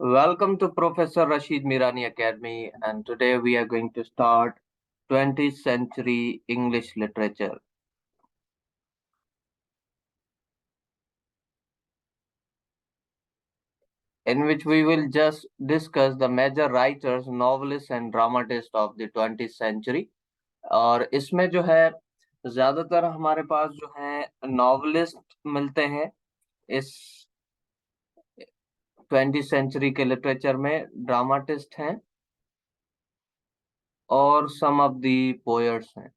Welcome to Professor Rashid Mirani Academy, and today we are going to start 20th century English literature, in which we will just discuss the major writers, novelists, and dramatists of the 20th century. और इसमें जो है ज्यादातर हमारे पास जो है novelist मिलते हैं इस 20th सेंचुरी के लिटरेचर में, ड्रामाटिस्ट हैं और सम ऑफ दी पोएट्स हैं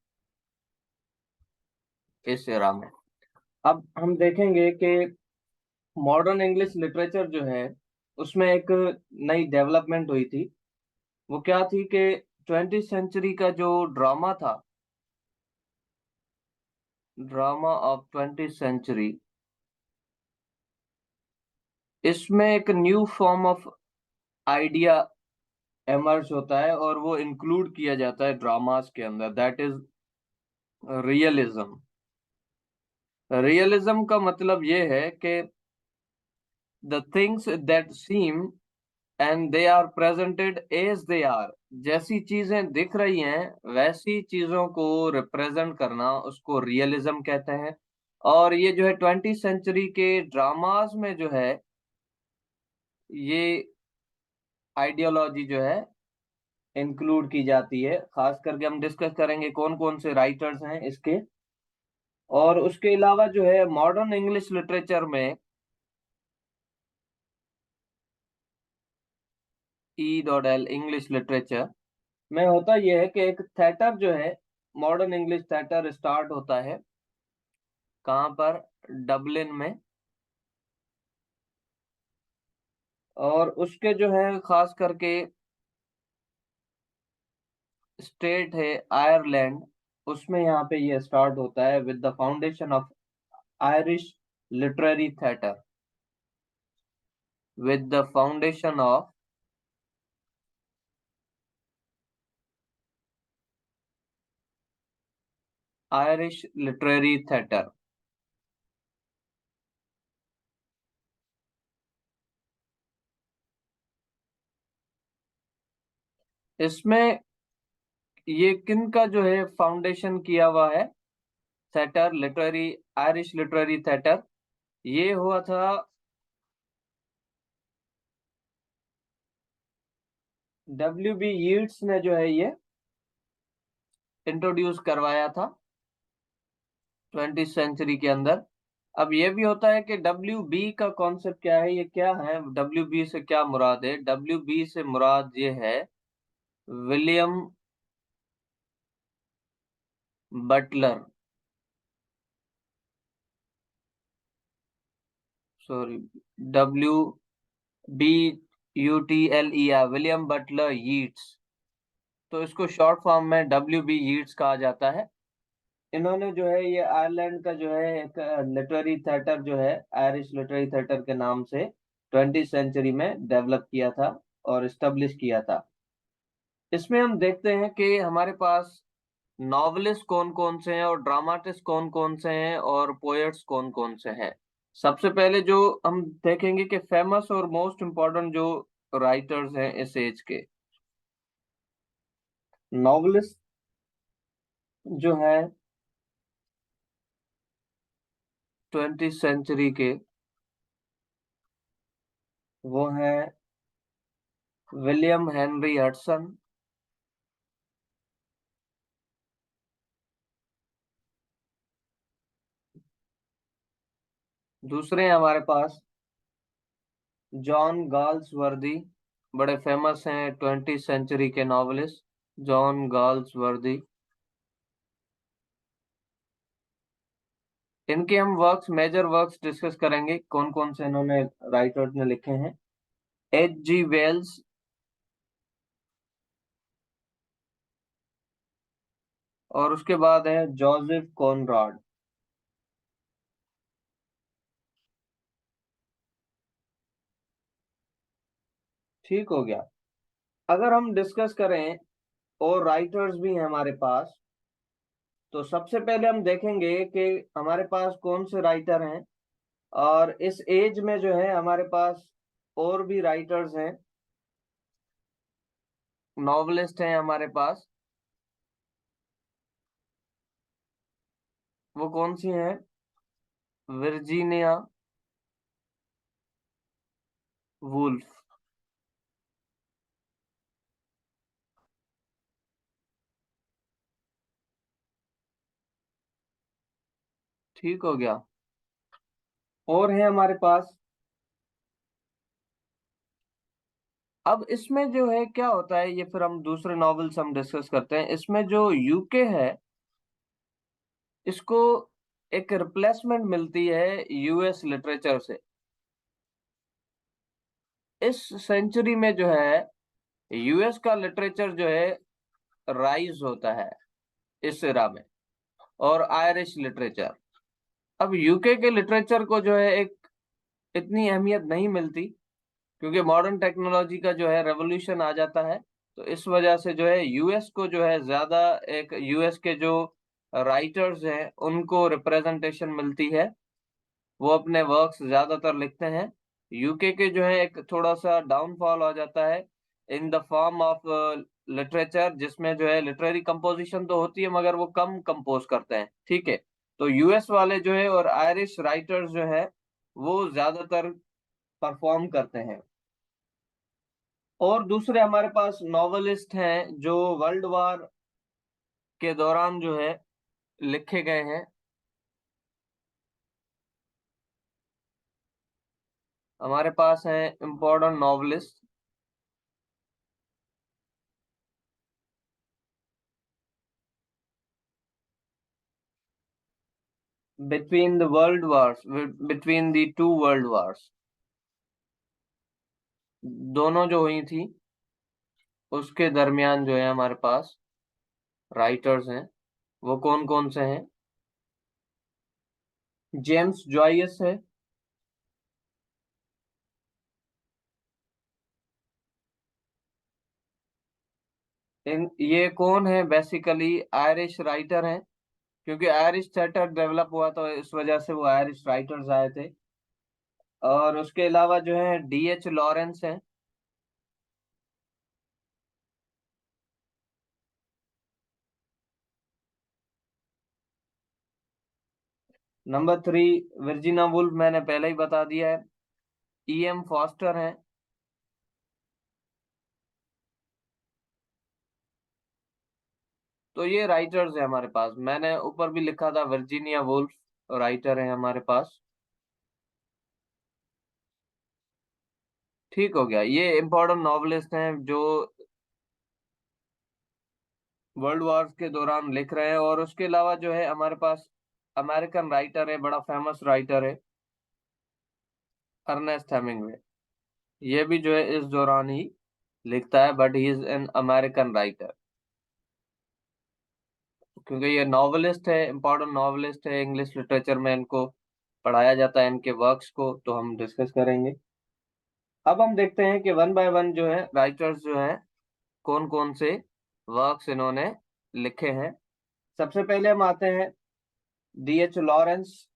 इस एरा में। अब हम देखेंगे कि मॉडर्न इंग्लिश लिटरेचर जो है उसमें एक नई डेवलपमेंट हुई थी। वो क्या थी कि 20th सेंचुरी का जो ड्रामा था, ड्रामा ऑफ 20th सेंचुरी, इसमें एक new form of idea emerge होता है और वो इंक्लूड किया जाता है ड्रामास के अंदर, दैट इज रियलिज्म। रियलिज्म का मतलब ये है कि the things that seem and they are presented as they are, जैसी चीजें दिख रही हैं वैसी चीजों को रिप्रेजेंट करना, उसको रियलिज्म कहते हैं। और ये जो है 20th सेंचुरी के ड्रामास में जो है ये आइडियोलॉजी जो है इंक्लूड की जाती है। खास करके हम डिस्कस करेंगे कौन कौन से राइटर्स हैं इसके। और उसके अलावा जो है मॉडर्न इंग्लिश लिटरेचर में E.L इंग्लिश लिटरेचर में होता यह है कि एक थिएटर जो है, मॉडर्न इंग्लिश थिएटर स्टार्ट होता है कहाँ पर, डबलिन में। और उसके जो है खास करके स्टेट है आयरलैंड, उसमें यहाँ पे ये स्टार्ट होता है with the foundation of Irish literary theatre, with the foundation of Irish literary theatre. इसमें ये किन का जो है फाउंडेशन किया हुआ है, theatre literary, Irish literary theatre, ये हुआ था W.B. यीट्स ने जो है ये इंट्रोड्यूस करवाया था 20th सेंचुरी के अंदर। अब ये भी होता है कि WB का कॉन्सेप्ट क्या है, ये क्या है, WB से क्या मुराद है। WB से मुराद ये है William Butler, sorry, WBUTLER, William Butler Yeats. तो इसको शॉर्ट फॉर्म में WB यीट्स कहा जाता है। इन्होंने जो है ये आयरलैंड का जो है एक लिटरेरी थिएटर जो है, आयरिश लिटरेरी थिएटर के नाम से 20th सेंचुरी में डेवलप किया था और इस्टेब्लिश किया था। इसमें हम देखते हैं कि हमारे पास नॉवलिस्ट कौन कौन से हैं और ड्रामाटिस्ट कौन कौन से हैं और पोएट्स कौन कौन से हैं। सबसे पहले जो हम देखेंगे कि फेमस और मोस्ट इम्पोर्टेंट जो राइटर्स हैं इस एज के, नॉवलिस्ट जो है 20th सेंचुरी के, वो है विलियम हेनरी हडसन। दूसरे हैं हमारे पास जॉन गाल्सवर्दी, बड़े फेमस हैं 20th सेंचुरी के नॉवलिस्ट, जॉन गाल्सवर्दी। इनके हम वर्क्स, मेजर वर्क्स डिस्कस करेंगे, कौन कौन से इन्होंने राइटर्स ने लिखे हैं। H.G. वेल्स, और उसके बाद है जोसेफ कॉनराड। ठीक हो गया। अगर हम डिस्कस करें और राइटर्स भी हैं हमारे पास, तो सबसे पहले हम देखेंगे कि हमारे पास कौन से राइटर हैं। और इस एज में जो है हमारे पास और भी राइटर्स हैं, नॉवलिस्ट हैं हमारे पास। वो कौन सी हैं? Virginia Woolf. ठीक हो गया। और है हमारे पास। अब इसमें जो है क्या होता है, ये फिर हम दूसरे नॉवेल्स हम डिस्कस करते हैं। इसमें जो यूके है, इसको एक रिप्लेसमेंट मिलती है यूएस लिटरेचर से। इस सेंचुरी में जो है यूएस का लिटरेचर जो है राइज होता है इस एरा में, और आयरिश लिटरेचर। अब यूके के लिटरेचर को जो है एक इतनी अहमियत नहीं मिलती, क्योंकि मॉडर्न टेक्नोलॉजी का जो है रेवोल्यूशन आ जाता है। तो इस वजह से जो है यूएस को जो है ज्यादा, एक यूएस के जो राइटर्स हैं उनको रिप्रेजेंटेशन मिलती है, वो अपने वर्क्स ज्यादातर लिखते हैं। यूके के जो है एक थोड़ा सा डाउनफॉल हो जाता है in the form of literature, जिसमें जो है लिटरेरी कंपोजिशन तो होती है मगर वो कम कंपोज करते हैं। ठीक है। तो यूएस वाले जो है और आयरिश राइटर्स जो है वो ज्यादातर परफॉर्म करते हैं। और दूसरे हमारे पास नॉवेलिस्ट हैं जो वर्ल्ड वार के दौरान जो है लिखे गए हैं। हमारे पास हैं important novelist. Between the world wars, between the two world wars, दोनों जो हुई थी उसके दरमियान जो है हमारे पास राइटर्स हैं। वो कौन कौन से हैं? जेम्स जॉयस है। ये कौन है? बेसिकली आयरिश राइटर हैं, क्योंकि आयरिश थिएटर डेवलप हुआ तो इस वजह से वो आयरिश राइटर्स आए थे। और उसके अलावा जो है डीएच लॉरेंस हैं। नंबर 3 वर्जीना वुल्फ, मैंने पहले ही बता दिया है। ईएम फॉस्टर हैं। तो ये राइटर्स है हमारे पास। मैंने ऊपर भी लिखा था वर्जीनिया वुल्फ राइटर है हमारे पास। ठीक हो गया। ये इम्पोर्टेंट नॉवलिस्ट हैं जो वर्ल्ड वॉर के दौरान लिख रहे हैं। और उसके अलावा जो है हमारे पास अमेरिकन राइटर है, बड़ा फेमस राइटर है, अर्नेस्ट हेमिंग्वे। ये भी जो है इस दौरान ही लिखता है, but he is an American writer. क्योंकि ये नॉवलिस्ट है, इम्पोर्टेंट नॉवलिस्ट है, इंग्लिश लिटरेचर में इनको पढ़ाया जाता है, इनके वर्क्स को तो हम डिस्कस करेंगे। अब हम देखते हैं कि वन बाय वन जो है राइटर्स जो हैं कौन कौन से वर्क्स इन्होंने लिखे हैं। सबसे पहले हम आते हैं डीएच लॉरेंस।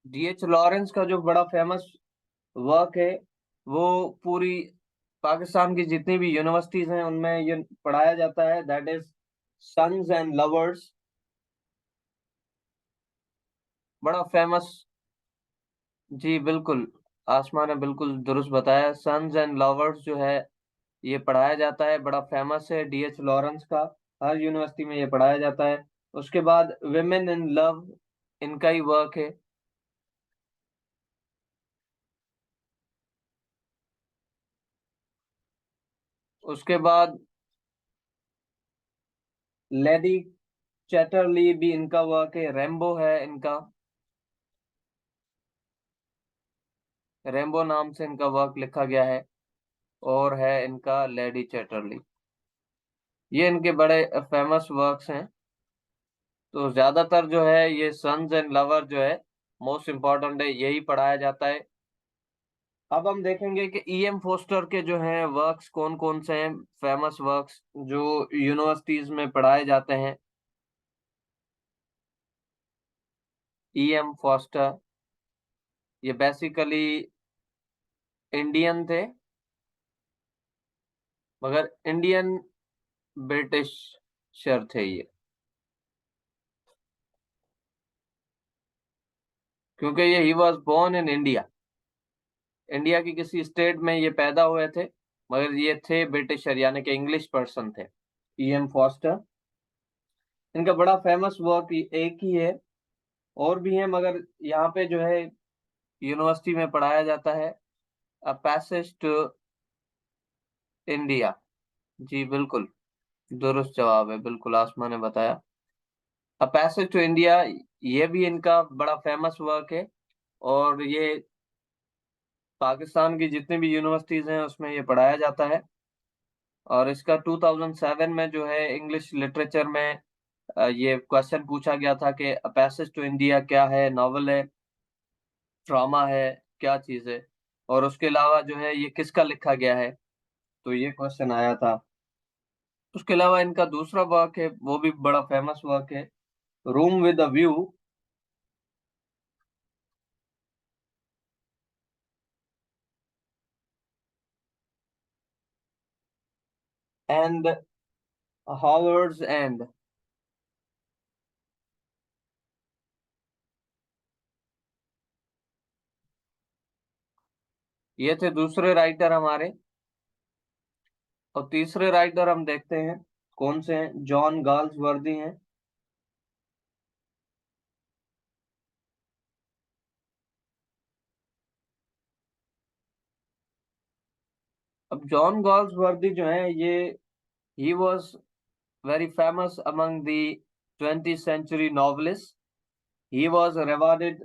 डीएच लॉरेंस का जो बड़ा फेमस वर्क है, वो पूरी पाकिस्तान की जितनी भी यूनिवर्सिटीज हैं उनमें ये पढ़ाया जाता है, that is sons and lovers. बड़ा फेमस। जी बिल्कुल, आसमा ने बिल्कुल दुरुस्त बताया। सन्स एंड लवर्स जो है ये पढ़ाया जाता है, बड़ा फेमस है डीएच लॉरेंस का। हर यूनिवर्सिटी में ये पढ़ाया जाता है। उसके बाद विमेन इन लव, इनका ही वर्क है। उसके बाद लेडी चैटरली भी इनका वर्क है। रेम्बो है इनका, रेम्बो नाम से इनका वर्क लिखा गया है। और है इनका लेडी चैटरली। ये इनके बड़े फेमस वर्क्स हैं। तो ज्यादातर जो है ये सन्स एंड लवर जो है मोस्ट इम्पोर्टेंट है, यही पढ़ाया जाता है। अब हम देखेंगे कि ईएम फोस्टर के जो हैं वर्क्स कौन कौन से हैं, फेमस वर्क्स जो यूनिवर्सिटीज में पढ़ाए जाते हैं। E.M. फॉस्टर, ये बेसिकली इंडियन थे, मगर इंडियन ब्रिटिश शर थे ये, क्योंकि ये he was born in India. India की किसी स्टेट में ये पैदा हुए थे, मगर ये थे ब्रिटिशर, यानी कि इंग्लिश पर्सन थे। E.M. फॉस्टर, इनका बड़ा फेमस वर्क एक ही है, और भी है, मगर यहाँ पे जो है यूनिवर्सिटी में पढ़ाया जाता है। A passage to India. जी बिल्कुल, दुरुस्त जवाब है, बिल्कुल आसमा ने बताया। अ पैसेज टू इंडिया, ये भी इनका बड़ा फेमस वर्क है, और ये पाकिस्तान की जितनी भी यूनिवर्सिटीज हैं उसमें ये पढ़ाया जाता है। और इसका 2007 में जो है इंग्लिश लिटरेचर में ये क्वेश्चन पूछा गया था कि अ पैसेज टू इंडिया क्या है, नॉवल है, ड्रामा है, क्या चीज है, और उसके अलावा जो है ये किसका लिखा गया है, तो ये क्वेश्चन आया था। उसके अलावा इनका दूसरा वर्क है, वो भी बड़ा फेमस वर्क है, room with a view and Howards and. ये थे दूसरे राइटर हमारे। और तीसरे राइटर हम देखते हैं कौन से हैं, जॉन गाल्स वर्दी हैं। अब जॉन गाल्स वर्दी जो है ये, he was very famous among the 20th century novelist. He was rewarded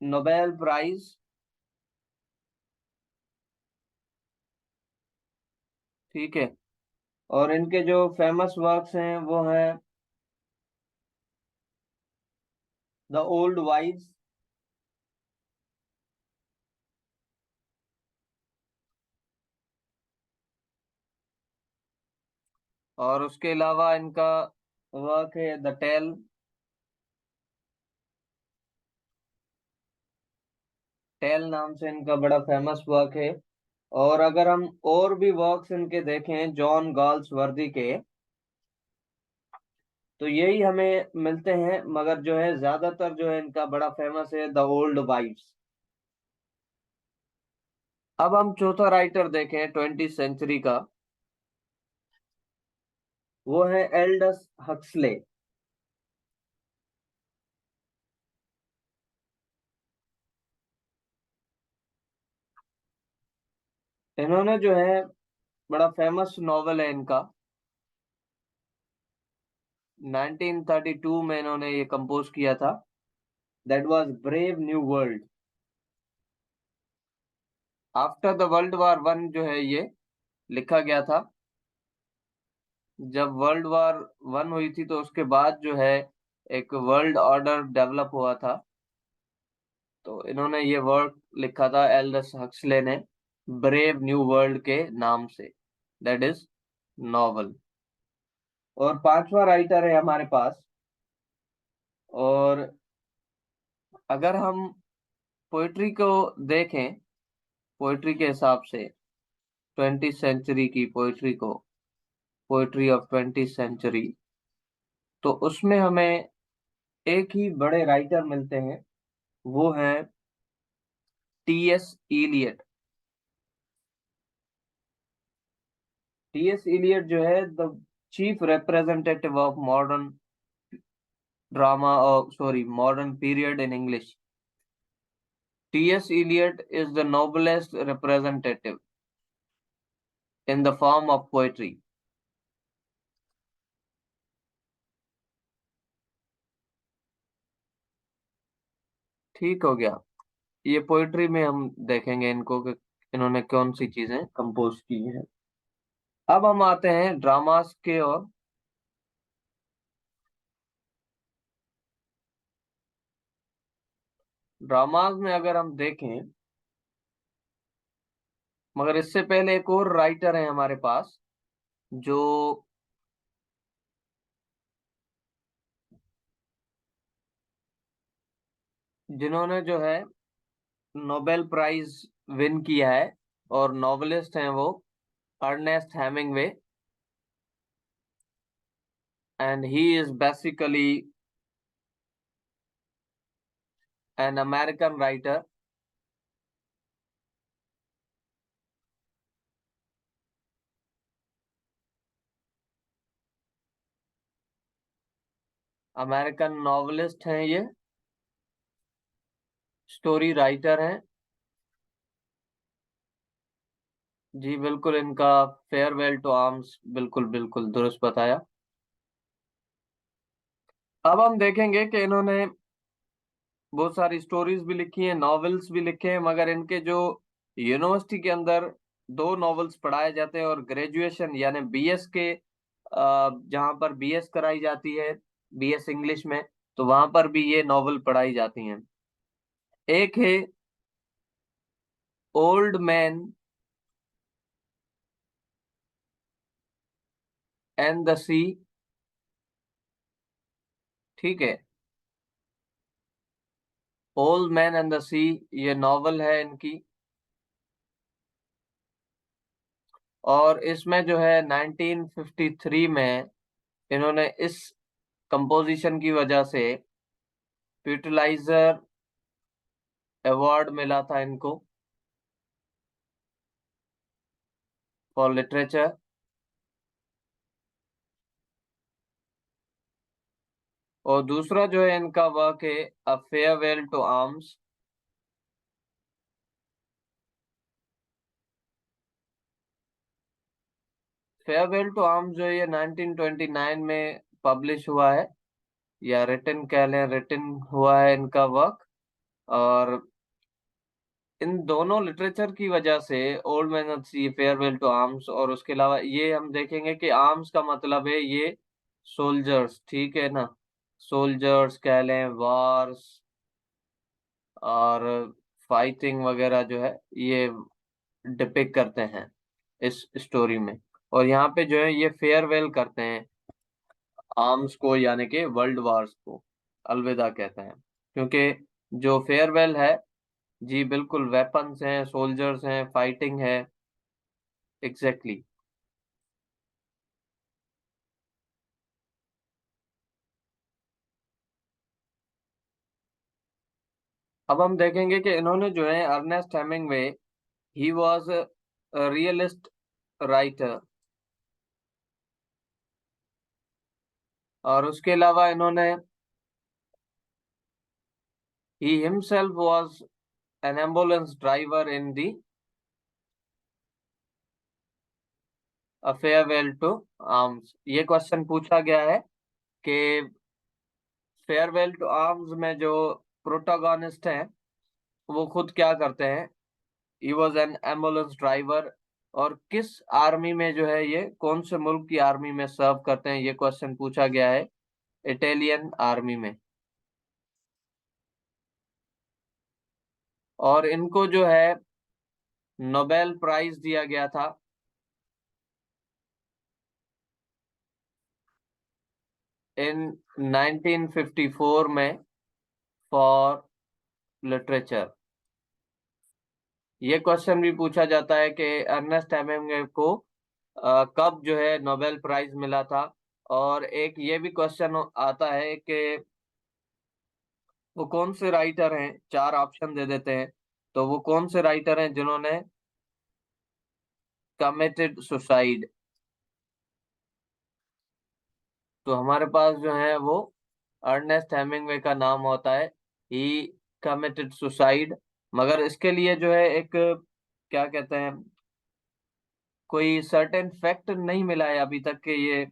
Nobel prize. ठीक है, और इनके जो फेमस वर्क्स हैं वो हैं द ओल्ड वाइव्स। और उसके अलावा इनका वर्क है द टेल। टेल नाम से इनका बड़ा फेमस वर्क है। और अगर हम और भी वर्क्स इनके देखें जॉन गाल्स वर्दी के, तो यही हमें मिलते हैं, मगर जो है ज्यादातर जो है इनका बड़ा फेमस है द ओल्ड वाइफ्स। अब हम चौथा राइटर देखें 20th सेंचुरी का, वो है एल्डस हक्सले। इन्होंने जो है, बड़ा फेमस नॉवल है इनका, 1932 में इन्होंने ये कंपोज किया था, that was brave new world. After the world war one जो है ये लिखा गया था। जब वर्ल्ड वार वन हुई थी तो उसके बाद जो है एक वर्ल्ड ऑर्डर डेवलप हुआ था, तो इन्होंने ये वर्क लिखा था एल्डस हक्सले ने, ब्रेव न्यू वर्ल्ड के नाम से, दैट इज नॉवल। और पांचवा राइटर है हमारे पास। और अगर हम पोइट्री को देखें, पोइट्री के हिसाब से 20th सेंचुरी की पोइट्री को, पोइट्री ऑफ 20th सेंचुरी, तो उसमें हमें एक ही बड़े राइटर मिलते हैं, वो है T.S. इलियट। T.S. इलियट जो है the chief representative of modern drama, और sorry modern period in English. T.S. Eliot is the noblest representative in the form of poetry. ठीक हो गया, ये पोइट्री में हम देखेंगे इनको कि इन्होंने कौन सी चीजें कंपोज की हैं। अब हम आते हैं ड्रामास के और। ड्रामास में अगर हम देखें, मगर इससे पहले एक और राइटर है हमारे पास जो जिन्होंने जो है नोबेल प्राइज विन किया है, और नॉवेलिस्ट हैं वो Ernest Hemingway, and he is basically an American writer. American novelist हैं ये, स्टोरी राइटर हैं। जी बिल्कुल, इनका फेयरवेल टू आर्म्स, बिल्कुल बिल्कुल दुरुस्त बताया। अब हम देखेंगे कि इन्होंने बहुत सारी स्टोरीज भी लिखी हैं, नॉवेल्स भी लिखे हैं, मगर इनके जो यूनिवर्सिटी के अंदर दो नॉवेल्स पढ़ाए जाते हैं, और ग्रेजुएशन यानी बीएस के जहाँ पर बीएस कराई जाती है, बीएस इंग्लिश में, तो वहां पर भी ये नॉवेल पढ़ाई जाती हैं। एक है ओल्ड मैन एंड द सी, ठीक है, ओल्ड मैन एंड द सी, ये नॉवेल है इनकी। और इसमें जो है 1953 में इन्होंने इस कंपोजिशन की वजह से प्यूटिलाइजर अवार्ड मिला था इनको फॉर लिटरेचर। और दूसरा जो है इनका वर्क है a farewell to arms. Farewell to arms जो है ये 1929 में पब्लिश हुआ है, या रिटन कह लें, रिटन हुआ है इनका वर्क। और इन दोनों लिटरेचर की वजह से, old man and sea, farewell to arms, और उसके अलावा ये हम देखेंगे कि आर्म्स का मतलब है ये सोल्जर्स, ठीक है ना, सोल्जर्स कह लें, वार्स और फाइटिंग वगैरह जो है ये डिपिक्ट करते हैं इस स्टोरी में। और यहाँ पे जो है ये फेयरवेल करते हैं आर्म्स को, यानी कि वर्ल्ड वार्स को अलविदा कहते हैं, क्योंकि जो फेयरवेल है, जी बिल्कुल, वेपन्स हैं, सोल्जर्स हैं, फाइटिंग है, एग्जैक्टली exactly। अब हम देखेंगे कि इन्होंने जो है Ernest Hemingway, he was realist writer. और उसके अलावा इन्होंने, he himself was an ambulance driver in the a farewell to arms. ये क्वेश्चन पूछा गया है कि फेयरवेल टू आर्म्स में जो प्रोटोगोनिस्ट हैं वो खुद क्या करते हैं। He was an ambulance driver, और किस आर्मी में जो है ये, कौन से मुल्क की आर्मी में सर्व करते हैं, ये क्वेश्चन पूछा गया है, इटालियन आर्मी में। और इनको जो है नोबेल प्राइज दिया गया था इन 1954 में फॉर लिटरेचर। ये क्वेश्चन भी पूछा जाता है कि अर्नेस्ट हेमिंग्वे को कब जो है नोबेल प्राइज मिला था। और एक ये भी क्वेश्चन आता है कि वो कौन से राइटर हैं, चार ऑप्शन दे देते हैं, तो वो कौन से राइटर हैं जिन्होंने कमिटेड सुसाइड। तो हमारे पास जो है वो अर्नेस्ट हेमिंग्वे का नाम होता है, ही कमिटेड सुसाइड। मगर इसके लिए जो है एक, क्या कहते हैं, कोई सर्टेन फैक्ट नहीं मिला है अभी तक कि ये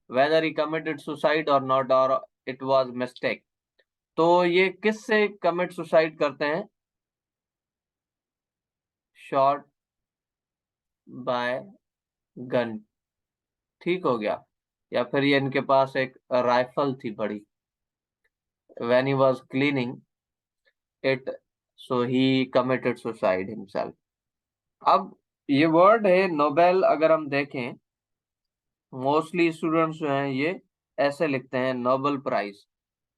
वेदर ही कमिटेड सुसाइड और नॉट, और इट वाज मिस्टेक। तो ये किस से कमिट सुसाइड करते हैं, शॉट बाय गन, ठीक हो गया। या फिर ये इनके पास एक राइफल थी बड़ी, when he was cleaning it, so he committed suicide himself. अब ये वर्ड है नोबेल, अगर हम देखें, मोस्टली स्टूडेंट्स जो हैं ये ऐसे लिखते हैं नोबेल प्राइज।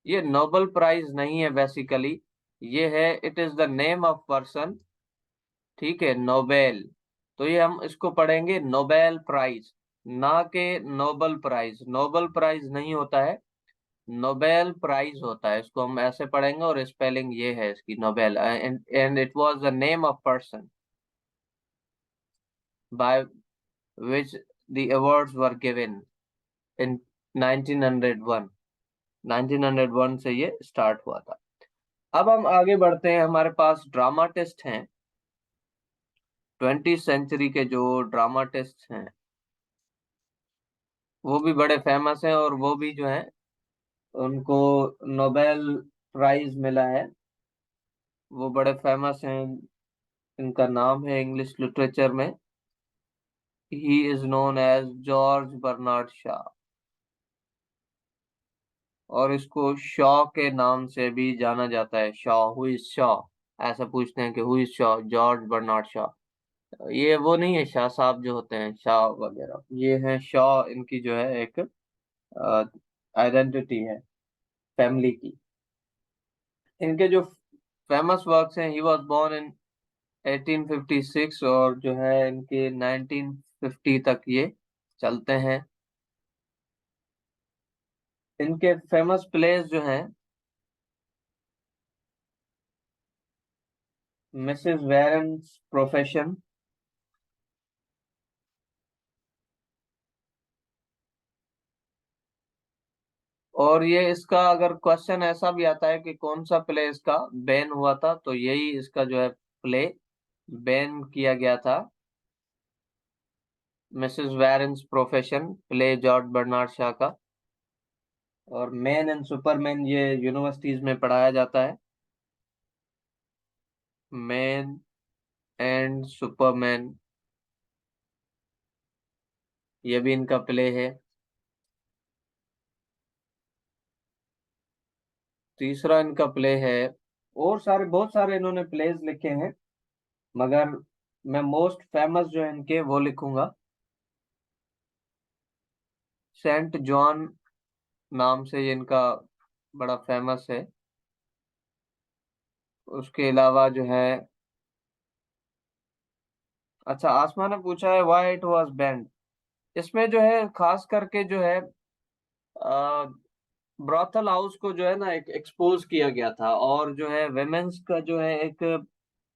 ये नोबेल प्राइज नहीं है बेसिकली, ये है it is the name of person, ठीक है, नोबेल। तो ये हम इसको पढ़ेंगे नोबेल प्राइज, ना के नोबल प्राइज। नोबल प्राइज नहीं होता है, नोबेल प्राइज होता है, इसको हम ऐसे पढ़ेंगे। और स्पेलिंग ये है इसकी, Nobel. And it was the name of person by which the awards were given in 1901। 1901 से ये स्टार्ट हुआ था। अब हम आगे बढ़ते हैं, हमारे पास ड्रामाटिस्ट हैं। 20वीं सेंचुरी के जो ड्रामाटिस्ट हैं वो भी बड़े फेमस हैं, और वो भी जो है उनको नोबेल प्राइज मिला है। वो बड़े फेमस हैं, इनका नाम है इंग्लिश लिटरेचर में, he is known as George Bernard Shaw. और इसको शॉ के नाम से भी जाना जाता है, शॉ, हु इज शॉ। ऐसा पूछते हैं कि who is Shaw, George Bernard Shaw. ये वो नहीं है शाह साहब जो होते हैं, शाह वगैरह, ये है शॉ, इनकी जो है एक आइडेंटिटी है फैमिली की। इनके जो फेमस वर्क्स हैं, ही वॉज बोर्न इन 1856, और जो है इनके 1950 तक ये चलते हैं। इनके फेमस प्लेस जो हैं, मिसेस वेरन्स प्रोफेशन। और ये इसका अगर क्वेश्चन ऐसा भी आता है कि कौन सा प्ले इसका बैन हुआ था, तो यही इसका जो है प्ले बैन किया गया था, Mrs Warren's profession, play George Bernard Shaw का। और मैन एंड सुपरमैन ये यूनिवर्सिटीज में पढ़ाया जाता है, मैन एंड सुपरमैन, ये भी इनका प्ले है। तीसरा इनका प्ले है, और सारे बहुत सारे इन्होंने प्लेज लिखे हैं, मगर मैं मोस्ट फेमस जो है इनके वो लिखूंगा, सेंट जॉन नाम से ये इनका बड़ा फेमस है। उसके अलावा जो है, अच्छा, आसमा ने पूछा है व्हाई इट वाज बैंड। इसमें जो है खास करके जो है ब्रॉथल हाउस को जो है ना एक एक्सपोज किया गया था, और जो है वेमेन्स का जो है एक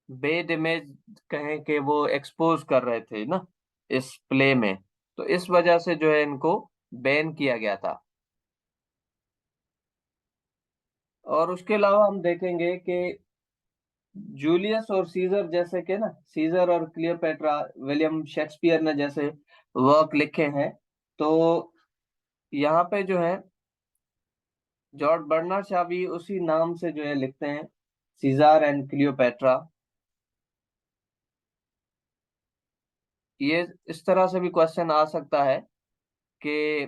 बेड इमेज कहें कि वो एक्सपोज कर रहे थे ना इस प्ले में, तो इस वजह से जो है इनको बैन किया गया था। और उसके अलावा हम देखेंगे कि जूलियस और सीजर जैसे के ना, सीजर और क्लियोपेट्रा, विलियम शेक्सपियर ने जैसे वर्क लिखे हैं, तो यहाँ पे जो है जॉर्ज बर्नार्ड शॉ भी उसी नाम से जो है लिखते हैं, सीजार एंड क्लियोपेट्रा। ये इस तरह से भी क्वेश्चन आ सकता है कि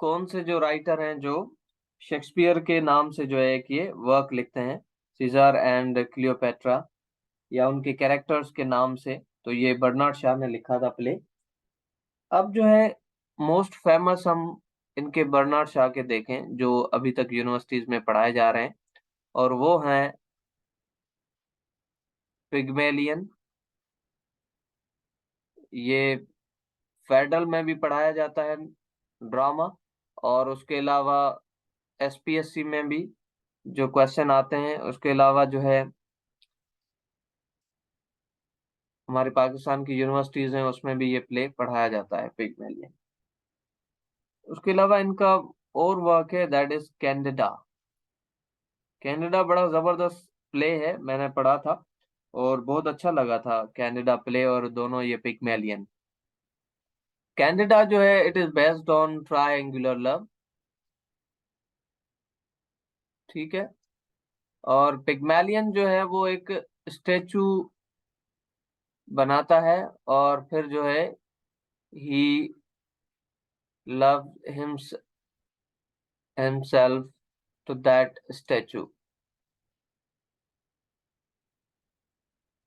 कौन से जो राइटर हैं जो शेक्सपियर के नाम से जो है एक ये वर्क लिखते हैं, सीजार एंड क्लियोपेट्रा, या उनके कैरेक्टर्स के नाम से, तो ये बर्नार्ड शॉ ने लिखा था प्ले। अब जो है मोस्ट फेमस हम इनके बर्नार्ड शॉ के देखें जो अभी तक यूनिवर्सिटीज में पढ़ाए जा रहे हैं, और वो हैं पिग्मेलियन। ये फेडरल में भी पढ़ाया जाता है ड्रामा, और उसके अलावा एसपीएससी में भी जो क्वेश्चन आते हैं, उसके अलावा जो है हमारे पाकिस्तान की यूनिवर्सिटीज हैं उसमें भी ये प्ले पढ़ाया जाता है, पिग्मेलियन। उसके अलावा इनका और वर्क है, दैट इज कैंडिडा। कैनेडा बड़ा जबरदस्त प्ले है, मैंने पढ़ा था और बहुत अच्छा लगा था कैनेडा प्ले, और दोनों ये पिग्मेलियन। कैंडिडा जो है it is based on triangular love, ठीक है। और पिग्मेलियन जो है वो एक स्टेचू बनाता है, और फिर जो है he love himself to that statue,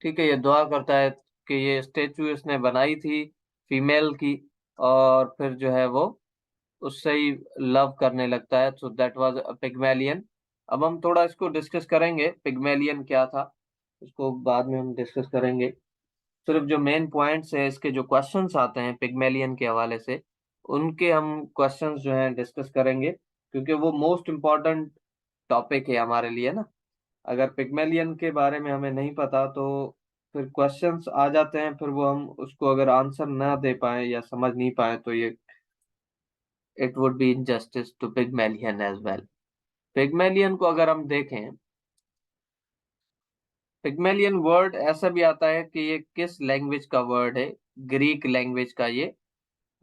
ठीक है। ये दुआ करता है कि ये स्टेचू इसने बनाई थी फीमेल की, और फिर जो है वो उससे ही लव करने लगता है, सो दैट वाज पिग्मेलियन। अब हम थोड़ा इसको डिस्कस करेंगे, पिग्मेलियन क्या था इसको बाद में हम डिस्कस करेंगे। सिर्फ जो मेन पॉइंट्स है, इसके जो क्वेश्चंस आते हैं पिग्मेलियन के हवाले से, उनके हम क्वेश्चंस जो हैं डिस्कस करेंगे, क्योंकि वो मोस्ट इम्पोर्टेंट टॉपिक है हमारे लिए ना। अगर पिग्मेलियन के बारे में हमें नहीं पता तो फिर क्वेश्चंस आ जाते हैं, फिर वो हम उसको अगर आंसर ना दे पाए या समझ नहीं पाए तो ये it would be injustice to Pygmalion as well. Pygmalion को अगर हम देखें, पिग्मेलियन वर्ड ऐसा भी आता है कि ये किस लैंग्वेज का वर्ड है, ग्रीक लैंग्वेज का ये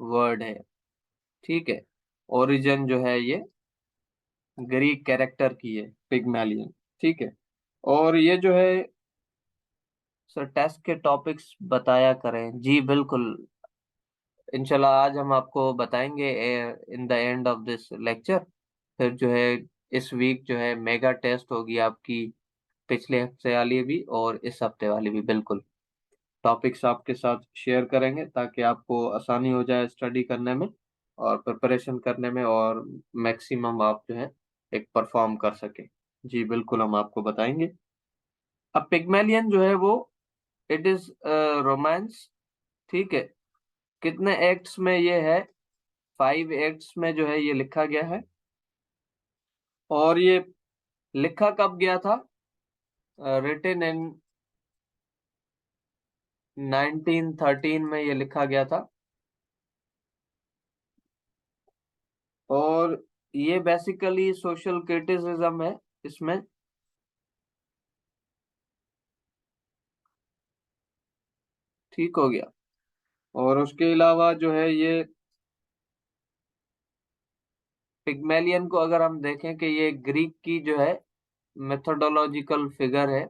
वर्ड है। ठीक है, ओरिजिन जो है ये ग्रीक कैरेक्टर की है पिग्मेलियन। ठीक है, और ये जो है सर टेस्ट के टॉपिक्स बताया करें। जी बिल्कुल, इंशाल्लाह आज हम आपको बताएंगे in the end of this lecture. फिर जो है इस वीक जो है मेगा टेस्ट होगी आपकी, पिछले हफ्ते वाली भी और इस हफ्ते वाली भी। बिल्कुल टॉपिक्स आपके साथ शेयर करेंगे ताकि आपको आसानी हो जाए स्टडी करने में और प्रिपरेशन करने में, और मैक्सिमम आप जो है एक परफॉर्म कर सके। जी बिल्कुल हम आपको बताएंगे। अब पिग्मेलियन जो है वो इट इज रोमांस। ठीक है, कितने एक्ट्स में ये है, 5 एक्ट्स में जो है ये लिखा गया है। और ये लिखा कब गया था, रिटन इन 1913 में ये लिखा गया था। और ये बेसिकली सोशल क्रिटिसिज्म है इसमें। ठीक हो गया, और उसके अलावा जो है ये पिग्मेलियन को अगर हम देखें कि ये ग्रीक की जो है मेथोडोलॉजिकल फिगर है,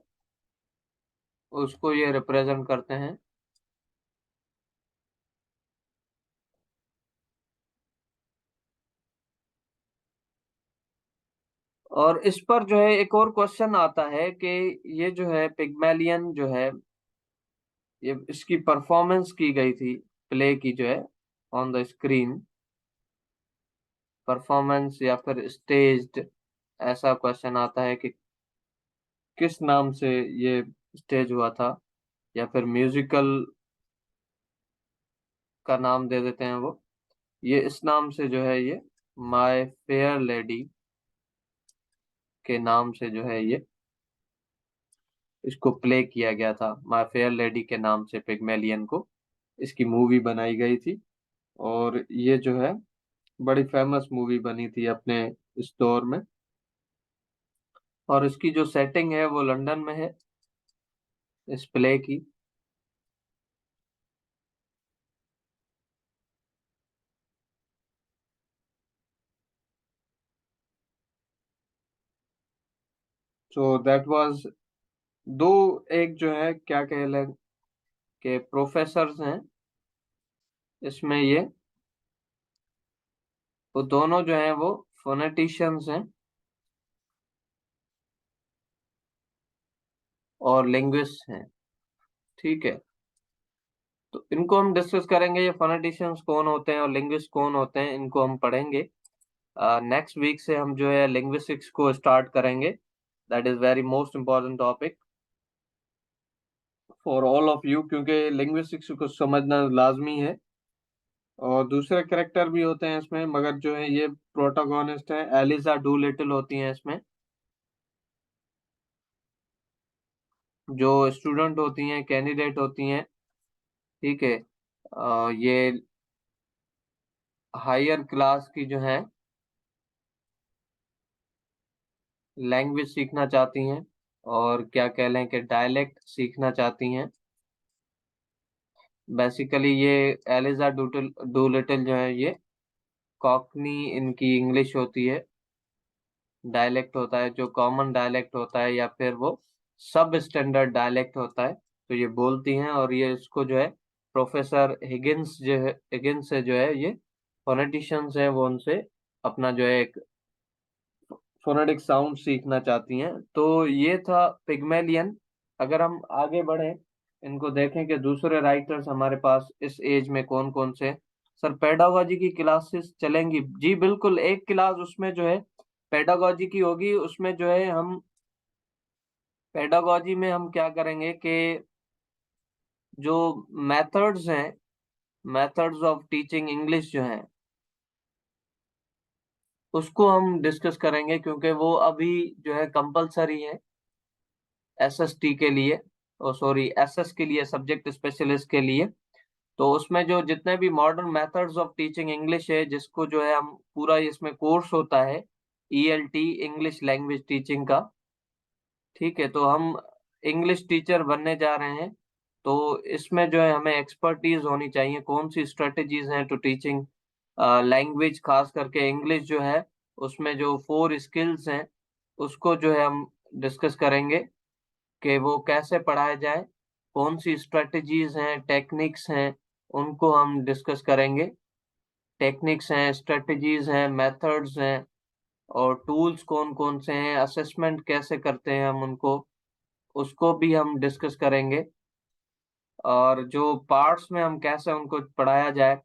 उसको ये रिप्रेजेंट करते हैं। और इस पर जो है एक और क्वेश्चन आता है कि ये जो है पिग्मेलियन जो है ये इसकी परफॉर्मेंस की गई थी प्ले की जो है ऑन द स्क्रीन, परफॉर्मेंस या फिर स्टेज्ड, ऐसा क्वेश्चन आता है कि किस नाम से ये स्टेज हुआ था, या फिर म्यूजिकल का नाम दे देते हैं वो। ये इस नाम से जो है ये माय फेयर लेडी के नाम से जो है ये इसको प्ले किया गया था। माय फेयर लेडी के नाम से पिग्मेलियन को इसकी मूवी बनाई गई थी। और ये जो है बड़ी फेमस मूवी बनी थी अपने इस दौर में। और इसकी जो सेटिंग है वो लंदन में है इस प्ले की। सो दैट वाज दो, एक जो है क्या कह लें के प्रोफेसर्स हैं इसमें ये, वो दोनों जो हैं वो फोनेटिशियंस हैं और लिंग्विस्ट हैं। ठीक है, तो इनको हम डिस्कस करेंगे, ये फोनेटिशियंस कौन होते हैं और लिंग्विस्ट कौन होते हैं, इनको हम पढ़ेंगे। नेक्स्ट वीक से हम जो है लिंग्विस्टिक्स को स्टार्ट करेंगे। That is very most important topic for all of you, क्योंकि लिंग्विस्टिक्स को समझना लाजमी है। और दूसरे करेक्टर भी होते हैं इसमें, मगर जो है ये प्रोटागोनिस्ट है, एलिजा डू लिटिल होती हैं इसमें, जो स्टूडेंट होती हैं, कैंडिडेट होती हैं। ठीक है, ये हायर क्लास की जो है लैंग्वेज सीखना चाहती हैं, और क्या कह लें कि डायलेक्ट सीखना चाहती हैं। बेसिकली ये एलिजा डू लिटिल जो है ये कॉकनी इनकी इंग्लिश होती है, डायलेक्ट होता है जो कॉमन डायलेक्ट होता है या फिर वो सब स्टैंडर्ड डायलेक्ट होता है, तो ये बोलती हैं। और ये इसको जो है प्रोफेसर हिगिंस जो है, हिगिंस से जो है ये फोनेटिशियंस हैं, वो उनसे अपना जो है एक फोनेटिक साउंड सीखना चाहती हैं। तो ये था पिग्मेलियन। अगर हम आगे बढ़े, इनको देखें कि दूसरे राइटर्स हमारे पास इस एज में कौन कौन से। सर पेडागोजी की क्लासेस चलेंगी? जी बिल्कुल, एक क्लास उसमें जो है पेडागोजी की होगी, उसमें जो है हम पेडागोजी में हम क्या करेंगे कि जो मेथड्स हैं, मेथड्स ऑफ टीचिंग इंग्लिश जो है उसको हम डिस्कस करेंगे, क्योंकि वो अभी जो है कंपलसरी है एसएसटी के लिए, ओ सॉरी एसएस के लिए, सब्जेक्ट स्पेशलिस्ट के लिए। तो उसमें जो जितने भी modern methods of teaching English है, जिसको जो है हम पूरा इसमें कोर्स होता है ईएलटी, इंग्लिश लैंग्वेज टीचिंग का। ठीक है, तो हम इंग्लिश टीचर बनने जा रहे हैं, तो इसमें जो है हमें एक्सपर्टीज होनी चाहिए, कौन सी स्ट्रेटजीज हैं टू टीचिंग लैंग्वेज, खास करके इंग्लिश जो है, उसमें जो 4 स्किल्स हैं उसको जो है हम डिस्कस करेंगे कि वो कैसे पढ़ाया जाए, कौन सी स्ट्रेटजीज हैं, टेक्निक्स हैं, उनको हम डिस्कस करेंगे। टेक्निक्स हैं, स्ट्रेटजीज हैं, मेथड्स हैं, और टूल्स कौन कौन से हैं, असेसमेंट कैसे करते हैं हम उनको, उसको भी हम डिस्कस करेंगे। और जो पार्ट्स में हम कैसे उनको पढ़ाया जाए,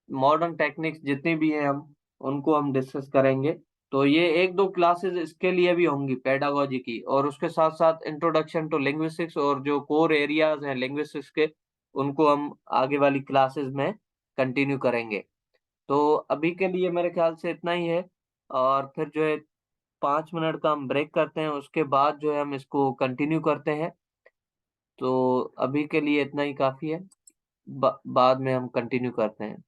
मॉडर्न टेक्निक्स जितनी भी हैं हम उनको हम डिस्कस करेंगे। तो ये एक दो क्लासेस इसके लिए भी होंगी पेडागोजी की, और उसके साथ साथ इंट्रोडक्शन टू लिंग्विस्टिक्स, और जो कोर एरियाज हैं लिंग्विस्टिक्स के उनको हम आगे वाली क्लासेस में कंटिन्यू करेंगे। तो अभी के लिए मेरे ख्याल से इतना ही है, और फिर जो है 5 मिनट का हम ब्रेक करते हैं, उसके बाद जो है हम इसको कंटिन्यू करते हैं। तो अभी के लिए इतना ही काफी है, बाद में हम कंटिन्यू करते हैं।